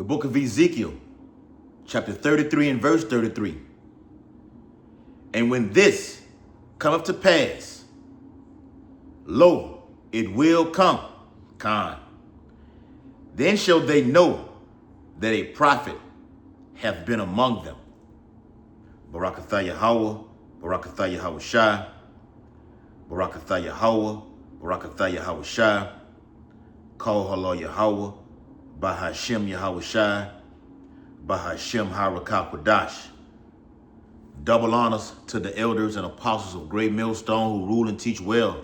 book of Ezekiel, chapter 33 and verse 33. And when this cometh to pass, lo, it will come, then shall they know that a prophet hath been among them. Barakatha Yahweh, Barakatha Yahweh Shai, Barakatha Yahweh, Barakatha Yahweh Shai, Kol Halal Yahweh, Bahashem Yahweh Shai, Bahashem Harakah Kodash. Double honors to the elders and apostles of Great Millstone who rule and teach well.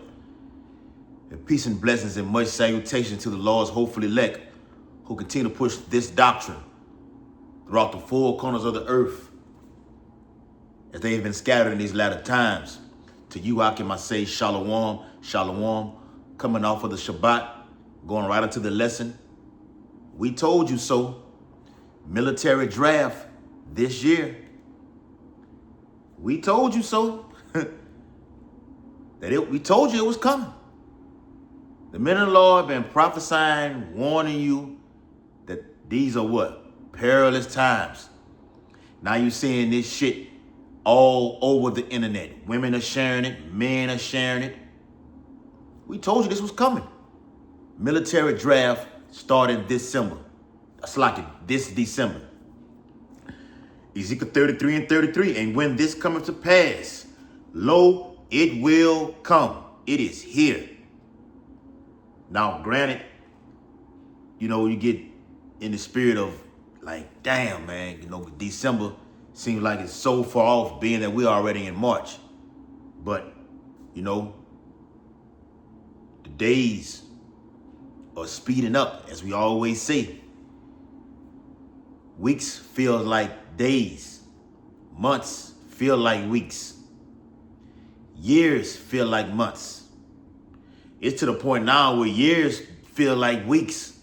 And peace and blessings and much salutation to the Lord's hopeful elect who continue to push this doctrine throughout the four corners of the earth as they have been scattered in these latter times. To you, I can say Shalom, Shalom, coming off of the Shabbat, going right into the lesson. We told you so. Military draft this year. We told you so. We told you it was coming. The men of the Lord have been prophesying, warning you that these are what? Perilous times. Now you're seeing this shit all over the internet. Women are sharing it. Men are sharing it. We told you this was coming. Military draft starting December. That's like this December. Ezekiel 33 and 33. And when this cometh to pass, lo, it will come. It is here. Now, granted, you get in the spirit of like, damn, man, December seems like it's so far off being that we're already in March. But, the days are speeding up, as we always say. Weeks feel like days. Months feel like weeks. Years feel like months. It's to the point now where years feel like weeks.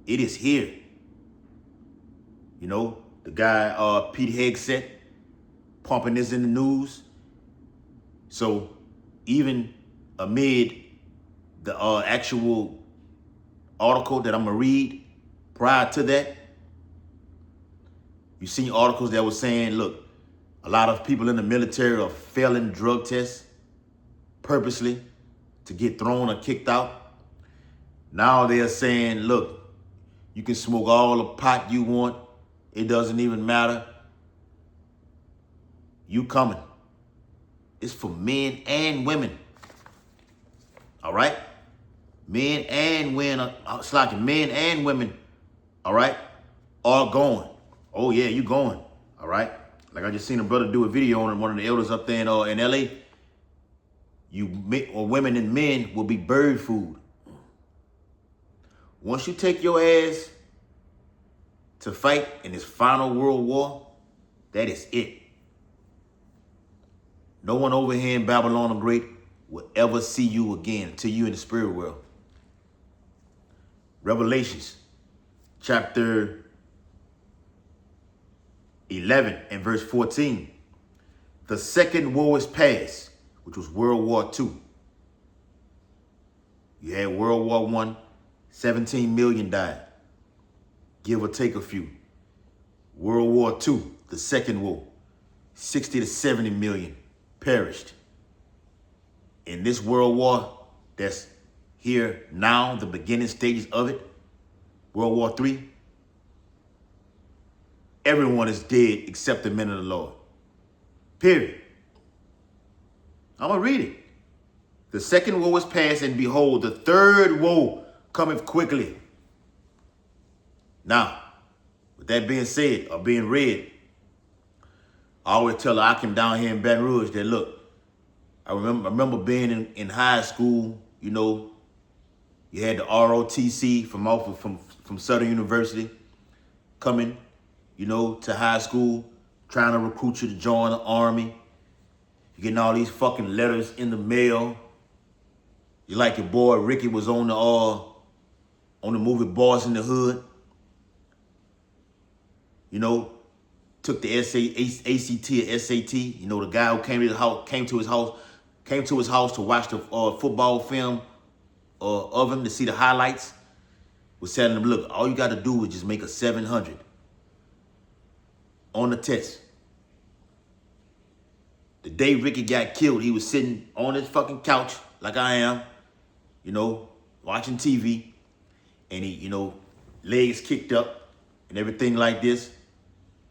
It is here. The guy, Pete Hegseth, pumping this in the news. So even amid the actual article that I'm going to read prior to that, you seen articles that were saying, look, a lot of people in the military are failing drug tests purposely to get thrown or kicked out. Now they're saying, look, you can smoke all the pot you want. It doesn't even matter. You coming. It's for men and women. All right? Men and women, it's like men and women, all right, are going. Oh, yeah, you going. All right? Like I just seen a brother do a video on one of the elders up there in LA. Women and men will be bird food. Once you take your ass to fight in this final world war, that is it. No one over here in Babylon the Great will ever see you again until you in the spirit world. Revelations chapter 11 and verse 14. The second war is past, which was World War II. You had World War I, 17 million died, give or take a few. World War II, the second war, 60 to 70 million perished. In this world war that's here now, the beginning stages of it, World War III, everyone is dead except the men of the Lord. Period. I'm going to read it. The second woe is past, and behold, the third woe cometh quickly. Now, with that being said or being read, I always tell Akim down here in Baton Rouge that, look, I remember being in high school, you had the ROTC from Southern University coming, to high school, trying to recruit you to join the army. You're getting all these fucking letters in the mail. You like your boy Ricky was on the movie Boys in the Hood. Took the ACT or SAT. The guy who came to his house to watch the football film of him to see the highlights, was telling him, look, all you got to do is just make a 700 on the test. The day Ricky got killed, he was sitting on his fucking couch like I am, watching TV, and he, legs kicked up and everything like this,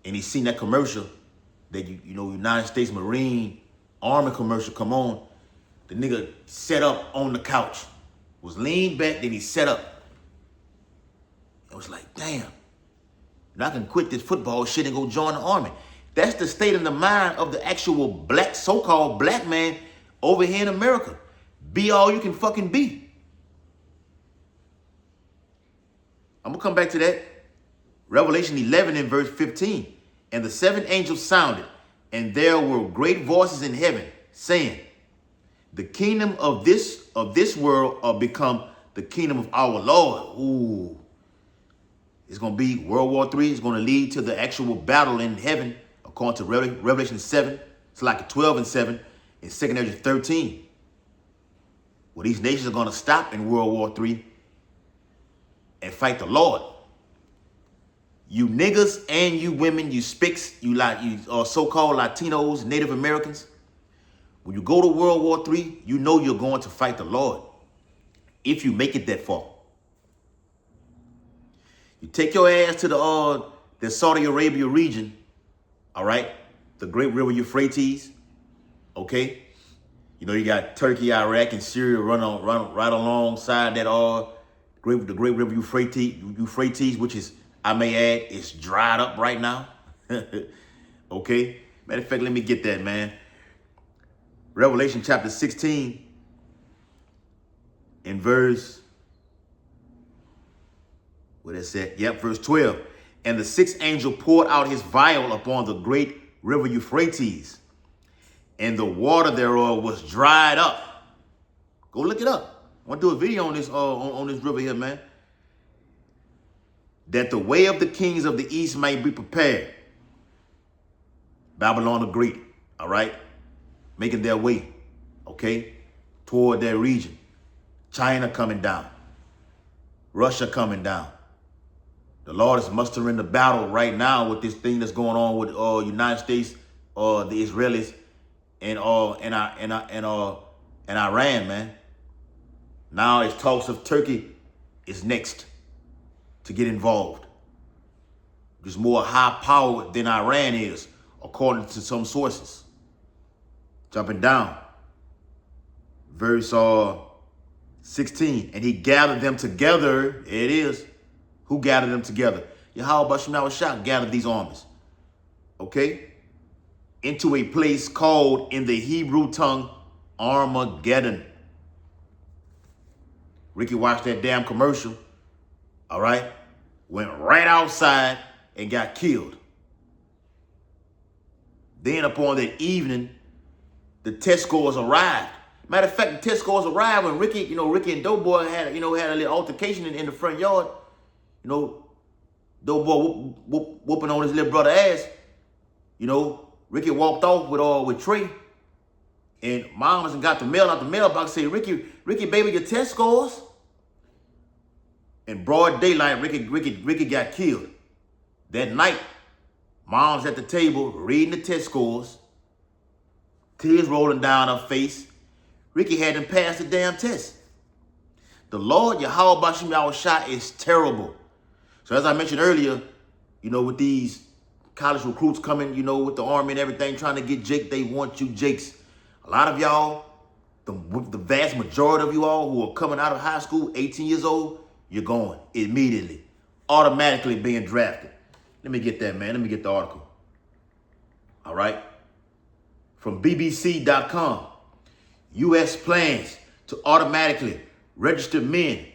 and he seen that commercial, that United States Marine Army commercial come on. The nigga set up on the couch, was leaned back, then he set up. It was like, damn, now I can quit this football shit and go join the army. That's the state of the mind of the actual black, so-called black man over here in America. Be all you can fucking be. I'm gonna come back to that. Revelation 11 in verse 15. And the seven angels sounded, and there were great voices in heaven saying, the kingdom of this world are become the kingdom of our Lord. Ooh. It's going to be World War III. It's going to lead to the actual battle in heaven, according to Revelation 7. It's like 12 and 7 in 2 Ezra 13. Well, these nations are going to stop in World War III and fight the Lord. You niggas and you women, you spics, you so-called Latinos, Native Americans, when you go to World War III, you know you're going to fight the Lord if you make it that far. You take your ass to the Saudi Arabia region, all right? The great river Euphrates, okay? You got Turkey, Iraq, and Syria right alongside that the great river Euphrates, which is, I may add, it's dried up right now. Okay? Matter of fact, let me get that, man. Revelation chapter 16 in verse, what is that? Yep, verse 12. And the sixth angel poured out his vial upon the great river Euphrates, and the water thereof was dried up. Go look it up. I want to do a video on this on this river here, man. That the way of the kings of the east might be prepared. Babylon the Great, all right? Making their way, okay, toward their region. China coming down. Russia coming down. The Lord is mustering the battle right now with this thing that's going on with United States, the Israelis, and Iran, man. Now it's talks of Turkey is next to get involved. There's more high power than Iran is, according to some sources. Jumping down. Verse 16. And he gathered them together. It is. Who gathered them together? Yahweh Bashim Yahushua gathered these armies. Okay? Into a place called in the Hebrew tongue Armageddon. Ricky watched that damn commercial. All right? Went right outside and got killed. Then upon that evening, the test scores arrived. Matter of fact, the test scores arrived when Ricky and Doughboy had a little altercation in the front yard. Doughboy whooping on his little brother ass. Ricky walked off with Trey. And Moms got the mail out the mailbox saying, Ricky, baby, your test scores. In broad daylight, Ricky got killed. That night, Mom's at the table reading the test scores. Tears rolling down her face. Ricky hadn't passed the damn test. The Lord, Yahweh Bashim Yahushua, is terrible. So as I mentioned earlier, with these college recruits coming, with the army and everything, trying to get Jake, they want you Jakes. A lot of y'all, the vast majority of you all who are coming out of high school, 18 years old, you're going immediately, automatically being drafted. Let me get that, man. Let me get the article. All right. From BBC.com, U.S. plans to automatically register men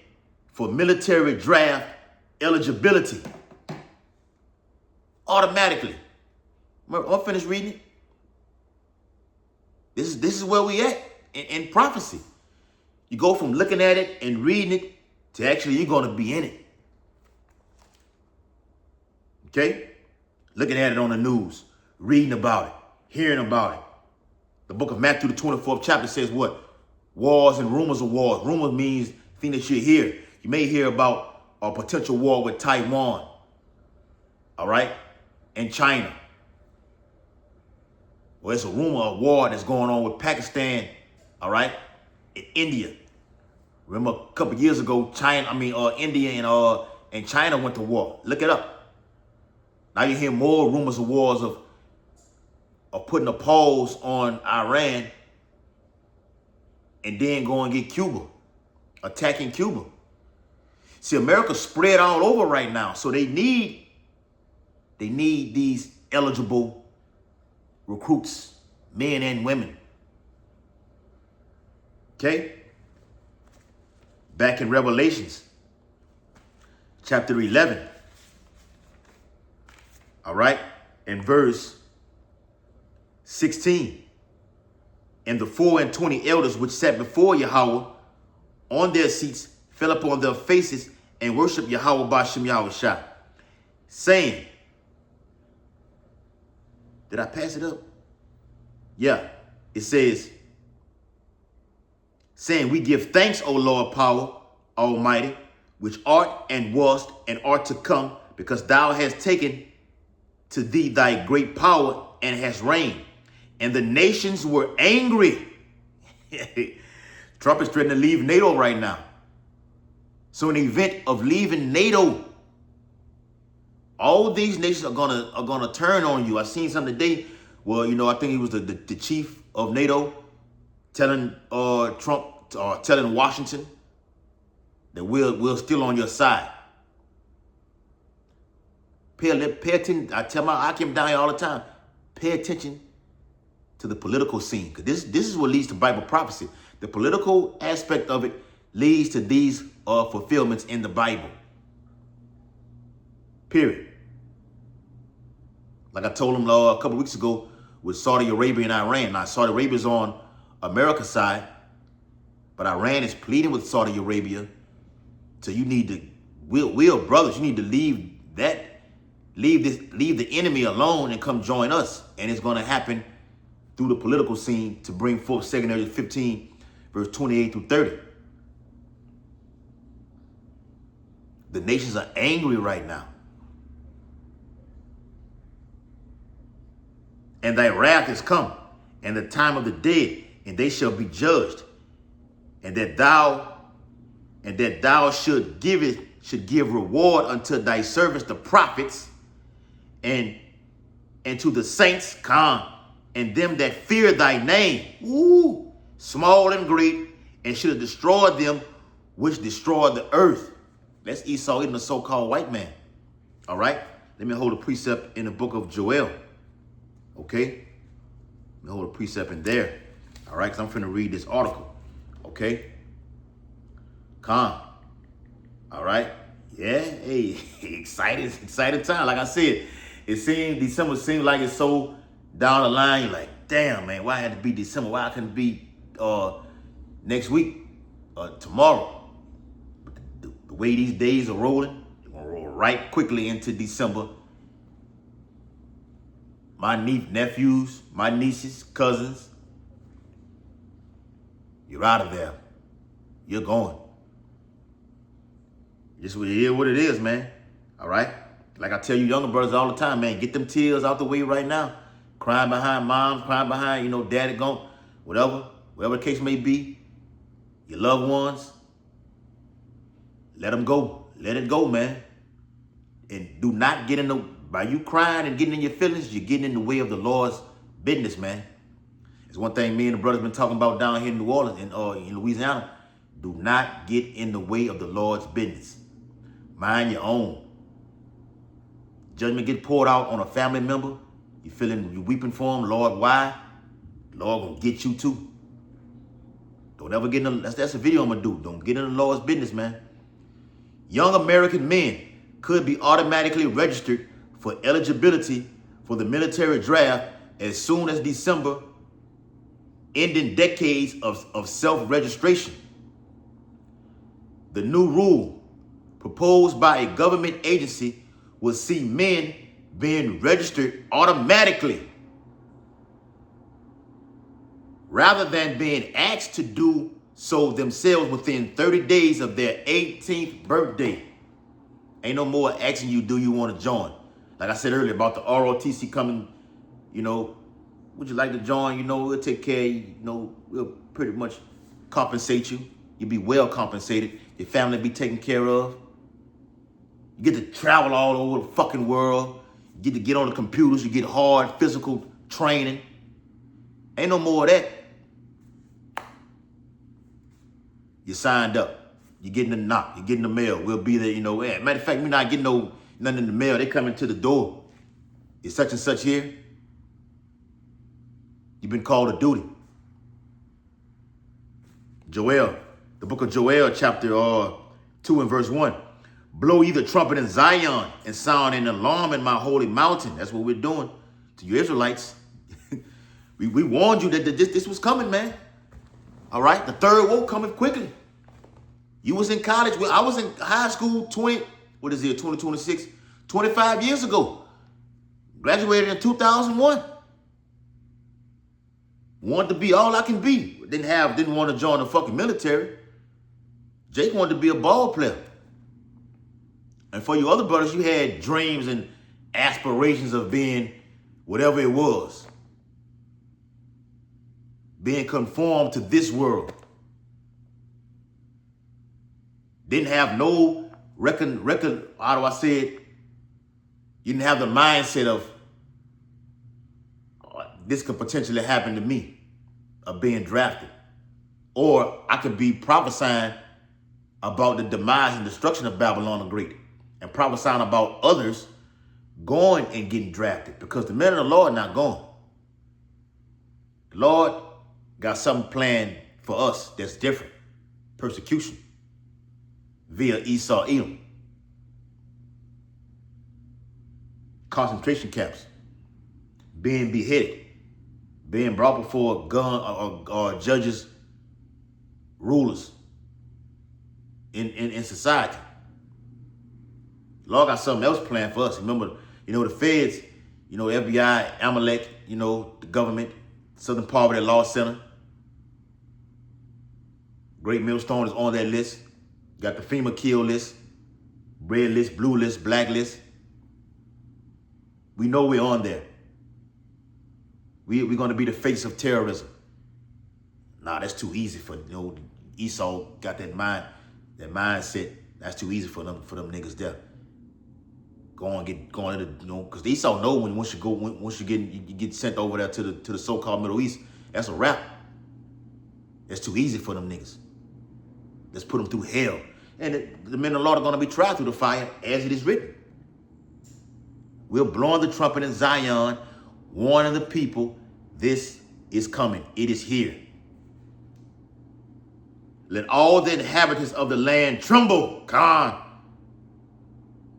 for military draft eligibility. Automatically. I'm finished reading it. This is where we at in prophecy. You go from looking at it and reading it to actually you're going to be in it. Okay? Looking at it on the news, reading about it, hearing about it. The book of Matthew, the 24th chapter says what? Wars and rumors of wars. Rumors means thing that you hear. You may hear about a potential war with Taiwan, all right, and China. Well, it's a rumor of war that's going on with Pakistan, all right, and India. Remember a couple years ago, India and China went to war. Look it up. Now you hear more rumors of wars of putting a pause on Iran and then go and get Cuba, attacking Cuba. See, America's spread all over right now, so they need these eligible recruits, men and women. Okay? Back in Revelations, chapter 11, all right, in verse 16. And the 24 elders which sat before Yahweh on their seats fell upon their faces and worshiped Yahweh Bashem Yahweh Shah, saying, did I pass it up? Yeah, it says, saying, we give thanks, O Lord power, Almighty, which art and wast and art to come, because thou hast taken to thee thy great power and hast reigned. And the nations were angry. Trump is threatening to leave NATO right now. So in the event of leaving NATO, all these nations are gonna turn on you. I seen something today. Well, I think he was the chief of NATO telling Trump, telling Washington that we're still on your side. Pay attention. I tell my Akim down here all the time. Pay attention to the political scene, because this is what leads to Bible prophecy. The political aspect of it leads to these fulfillments in the Bible. Period. Like I told him a couple weeks ago with Saudi Arabia and Iran. Now, Saudi Arabia is on America's side, but Iran is pleading with Saudi Arabia. So you need to, we're brothers. You need to leave the enemy alone and come join us. And it's going to happen through the political scene to bring forth 2 Kings 15, verse 28 through 30. The nations are angry right now. And thy wrath is come, and the time of the dead, and they shall be judged. And that thou should give reward unto thy servants, the prophets, and to the saints, and them that fear thy name, small and great, and should have destroyed them which destroyed the earth. That's Esau eating a so-called white man. All right? Let me hold a precept in the book of Joel. Okay? Let me hold a precept in there. All right? Because I'm finna read this article. Okay? All right? Yeah? Hey, exciting time. Like I said, December seems like it's so down the line. You're like, damn, man, why had to be December? Why couldn't it be next week or tomorrow? But the way these days are rolling, they're going to roll right quickly into December. My nephews, my nieces, cousins, you're out of there. You're going. Just what it is, man. All right? Like I tell you younger brothers all the time, man, get them tears out the way right now. Crying behind mom, crying behind, daddy gone, whatever the case may be. Your loved ones, let them go. Let it go, man. And do not get by you crying and getting in your feelings, you're getting in the way of the Lord's business, man. It's one thing me and the brothers been talking about down here in New Orleans and in Louisiana. Do not get in the way of the Lord's business. Mind your own. Judgment get poured out on a family member. You weeping for him, Lord, why? Lord gonna get you too. Don't ever get in that's a video I'm gonna do. Don't get in the Lord's business, man. Young American men could be automatically registered for eligibility for the military draft as soon as December, ending decades of self-registration. The new rule proposed by a government agency will see men being registered automatically rather than being asked to do sold themselves within 30 days of their 18th birthday. Ain't no more asking you, do you want to join? Like I said earlier about the ROTC coming, you know, would you like to join? You know, we'll take care of you. You know, we'll pretty much compensate you. You'll be well compensated. Your family be taken care of. You get to travel all over the fucking world. You get to get on the computers. You get hard physical training. Ain't no more of that. You signed up. You're getting the knock. You're getting the mail. We'll be there, you know. Matter of fact, we're not getting nothing in the mail. They coming to the door. It's such and such here. You've been called to duty. Joel, the book of Joel, chapter 2 and verse 1. Blow ye the trumpet in Zion and sound an alarm in my holy mountain. That's what we're doing to you Israelites. we warned you that this was coming, man. All right? The third woe coming quickly. You was in college. I was in high school 2026, 25 years ago. Graduated in 2001. Wanted to be all I can be. Didn't want to join the fucking military. Jake wanted to be a ball player. And for you other brothers, you had dreams and aspirations of being whatever it was. Being conformed to this world. Didn't have no how do I say it? You didn't have the mindset of this could potentially happen to me, of being drafted. Or I could be prophesying about the demise and destruction of Babylon the Great, and prophesying about others going and getting drafted, because the men of the Lord not going. The Lord got something planned for us that's different. Persecution via Esau, Edom. Concentration camps. Being beheaded. Being brought before or judges, rulers in society. The Lord got something else planned for us. Remember, the feds, FBI, Amalek, the government, Southern Poverty Law Center. Great Millstone is on that list. Got the FEMA kill list, red list, blue list, black list. We know we're on there. We're going to be the face of terrorism. Nah, that's too easy for, Esau got that mindset. That's too easy for them niggas there. Going into, because Esau know once you get sent over there to the so-called Middle East, that's a wrap. That's too easy for them niggas. Let's put them through hell. And the men of the Lord are going to be tried through the fire, as it is written. We're blowing the trumpet in Zion, warning the people, this is coming. It is here. Let all the inhabitants of the land tremble. Khan.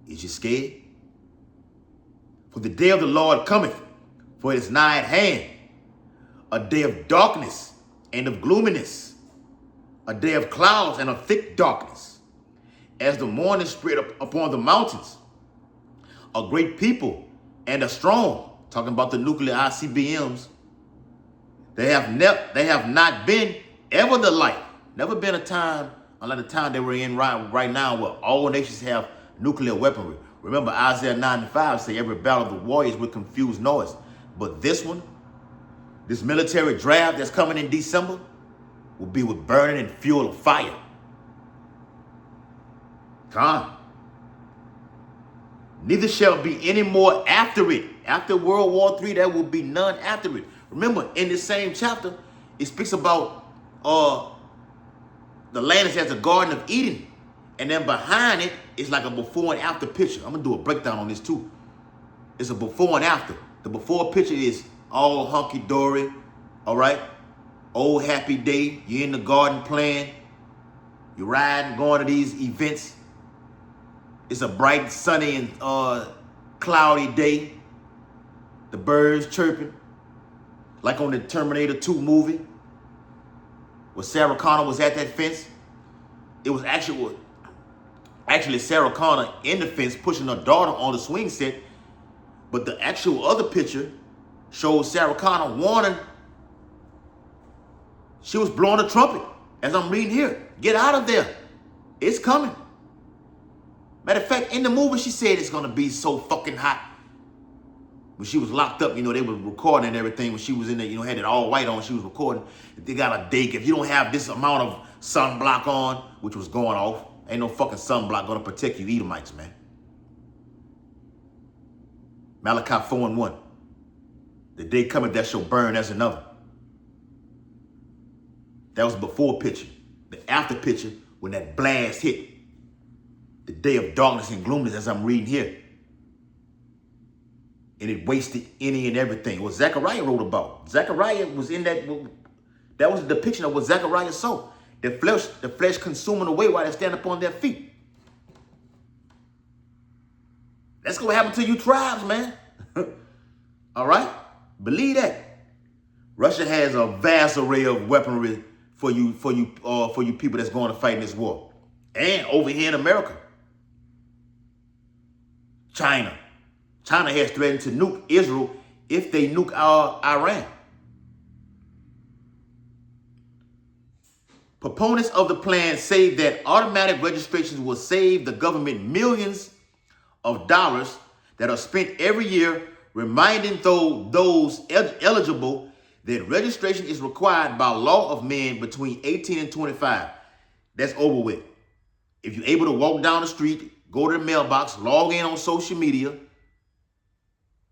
Is you scared? For the day of the Lord cometh, for it is nigh at hand. A day of darkness and of gloominess. A day of clouds and of thick darkness. As the morning spread upon the mountains. A great people and a strong. Talking about the nuclear ICBMs. They have not been ever the like. Never been a time, unlike the time that we're in right now, where all nations have nuclear weaponry. Remember, Isaiah 9:5 say every battle of the warriors with confused noise. But this one, this military draft that's coming in December, will be with burning and fuel of fire. Come. Neither shall be any more after it. After World War III, there will be none after it. Remember, in this same chapter, it speaks about the land is as a Garden of Eden. And then behind it is like a before and after picture. I'm going to do a breakdown on this too. It's a before and after. The before picture is all hunky-dory, all right? Old happy day. You're in the garden playing. You're riding, going to these events. It's a bright, sunny, and cloudy day. The birds chirping. Like on the Terminator 2 movie. Where Sarah Connor was at that fence. It was actually Sarah Connor in the fence pushing her daughter on the swing set. But the actual other picture shows Sarah Connor warning. She was blowing a trumpet As I'm reading here, get out of there. It's coming. Matter of fact, in the movie, she said it's going to be so fucking hot. When she was locked up, they were recording and everything. When she was in there, had it all white on, she was recording. They got a date. If you don't have this amount of sunblock on, which was going off, ain't no fucking sunblock going to protect you Edomites, man. Malachi 4:1. The day cometh that shall burn as another. That was before picture. The after picture, when that blast hit. The day of darkness and gloominess, as I'm reading here. And it wasted any and everything. What Zechariah wrote about. Zechariah was in that was a depiction of what Zechariah saw. The flesh consuming away while they stand upon their feet. That's what happen to you tribes, man. All right? Believe that. Russia has a vast array of weaponry for you people that's going to fight in this war. And over here in America. China has threatened to nuke Israel if they nuke Iran. Proponents of the plan say that automatic registrations will save the government millions of dollars that are spent every year reminding those eligible that registration is required by law of men between 18 and 25. That's over with. If you're able to walk down the street, go to the mailbox, log in on social media,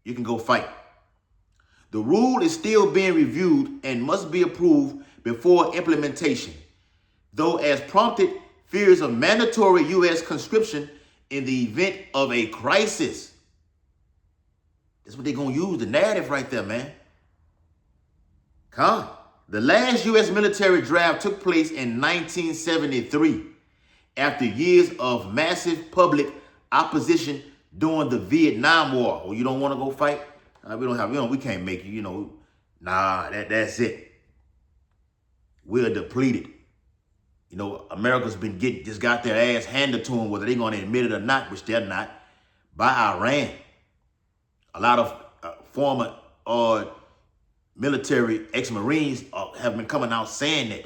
you can go fight. The rule is still being reviewed and must be approved before implementation, though as prompted fears of mandatory U.S. conscription in the event of a crisis. That's what they're going to use, the narrative right there, man. Come on. The last U.S. military draft took place in 1973 after years of massive public opposition during the Vietnam War. Oh, you don't want to go fight? We can't make you, Nah, that's it. We're depleted. America's just got their ass handed to them, whether they're going to admit it or not, which they're not, by Iran. A lot of former military ex-Marines have been coming out saying that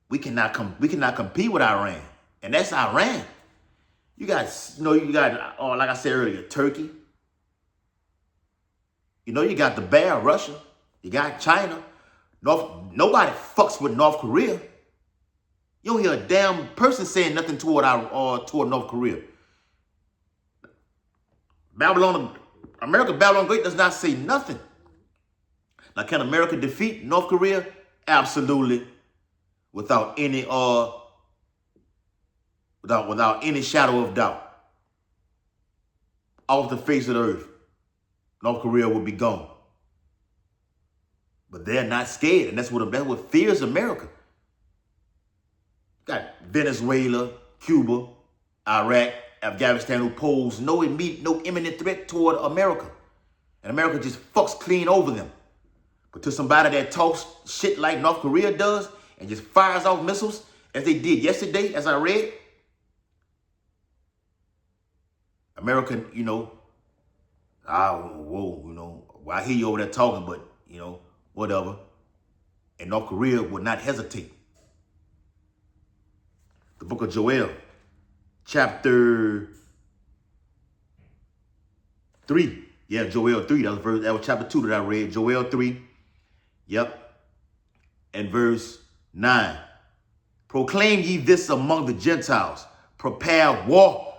we cannot compete with Iran, and that's Iran. You got, like I said earlier, Turkey. You got the bear, Russia. You got China. Nobody fucks with North Korea. You don't hear a damn person saying nothing toward North Korea. America, Babylon Great does not say nothing. Now, can America defeat North Korea? Absolutely, without any shadow of doubt. Off the face of the earth, North Korea will be gone. But they're not scared, and that's what fears America. Got Venezuela, Cuba, Iraq, Afghanistan, who pose no imminent threat toward America. And America just fucks clean over them. But to somebody that talks shit like North Korea does and just fires off missiles, as they did yesterday, as I read, America, I hear you over there talking, but, whatever. And North Korea would not hesitate. The book of Joel, chapter 3. Yeah, Joel 3. That was chapter 2 that I read. Joel 3. Yep. And verse 9. Proclaim ye this among the Gentiles. Prepare war.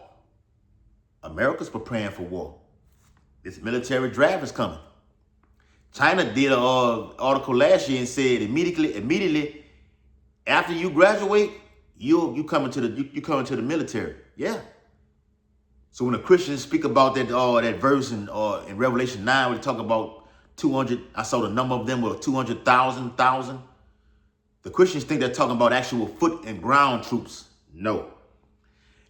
America's preparing for war. This military draft is coming. China did an article last year and said immediately after you graduate, you come into the military. Yeah. So when the Christians speak about that verse in Revelation 9, where they talk about 200, I saw the number of them were 200,000. The Christians think they're talking about actual foot and ground troops. No.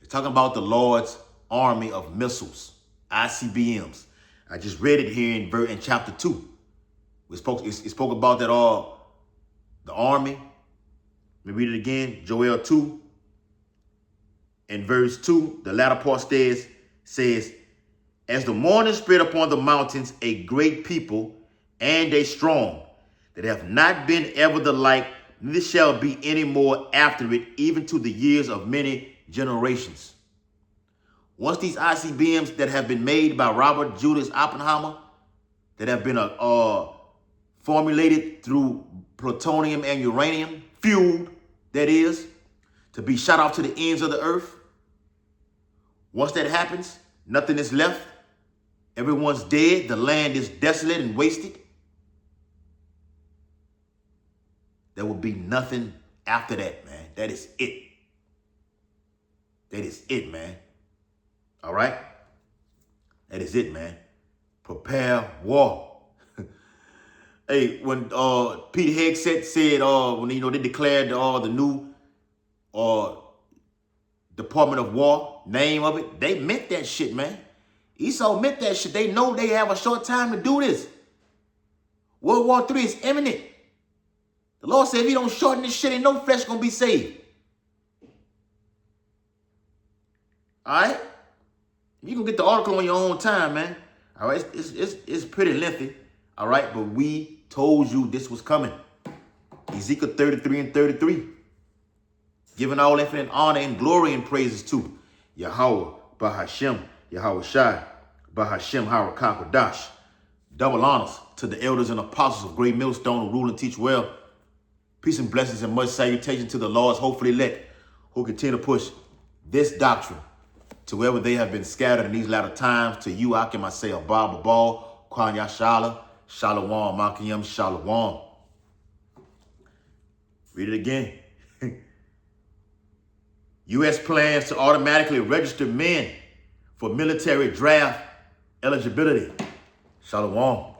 They're talking about the Lord's army of missiles, ICBMs. I just read it here in chapter 2. It spoke about that the army. Let me read it again. Joel 2 and verse 2. The latter part says, as the morning spread upon the mountains, a great people and a strong, that have not been ever the like, neither shall be any more after it, even to the years of many generations. Once these ICBMs that have been made by Robert Judas Oppenheimer, that have been formulated through plutonium and uranium, fueled, that is, to be shot off to the ends of the earth. Once that happens, nothing is left. Everyone's dead. The land is desolate and wasted. There will be nothing after that, man. That is it. That is it, man. All right? That is it, man. Prepare war. Hey, when Pete Hegseth said, when they declared the new Department of War, name of it, they meant that shit, man. Esau meant that shit. They know they have a short time to do this. World War III is imminent. The Lord said if he don't shorten this shit, ain't no flesh gonna be saved. All right? You can get the article on your own time, man. All right? It's pretty lengthy. All right? But we told you this was coming. Ezekiel 33 and 33. Giving all infinite honor and glory and praises to Yahweh, Bahashem, Yahweh Shai, Bahashem, Harakah, double honors to the elders and apostles of Great Millstone who rule and teach well. Peace and blessings and much salutation to the Lord's hopefully elect who continue to push this doctrine to wherever they have been scattered in these latter times. To you, I can say, Abba Ball, Kwan Yashala, Shalom, Makiyam, Shalom. Read it again. U.S. plans to automatically register men for military draft eligibility. Shalom.